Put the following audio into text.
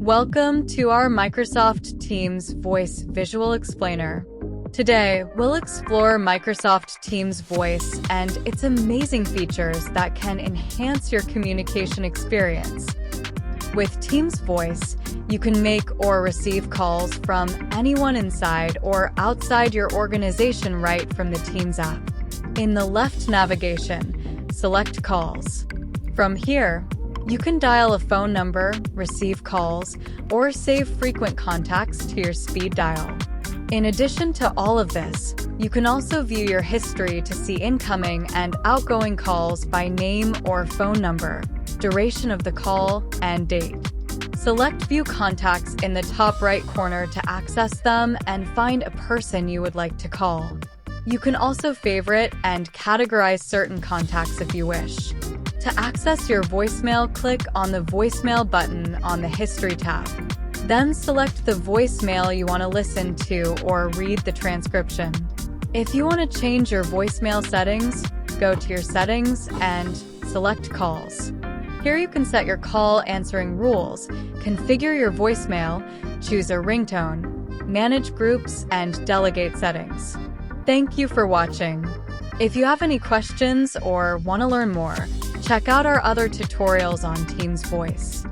Welcome to our Microsoft Teams Voice Visual Explainer. Today, we'll explore Microsoft Teams Voice and its amazing features that can enhance your communication experience. With Teams Voice, you can make or receive calls from anyone inside or outside your organization right from the Teams app. In the left navigation, select Calls. From here, you can dial a phone number, receive calls, or save frequent contacts to your speed dial. In addition to all of this, you can also view your history to see incoming and outgoing calls by name or phone number, duration of the call, and date. Select View Contacts in the top right corner to access them and find a person you would like to call. You can also favorite and categorize certain contacts if you wish. To access your voicemail, click on the Voicemail button on the History tab. Then select the voicemail you want to listen to or read the transcription. If you want to change your voicemail settings, go to your settings and select Calls. Here you can set your call answering rules, configure your voicemail, choose a ringtone, manage groups, and delegate settings. Thank you for watching. If you have any questions or want to learn more, check out our other tutorials on Teams Voice.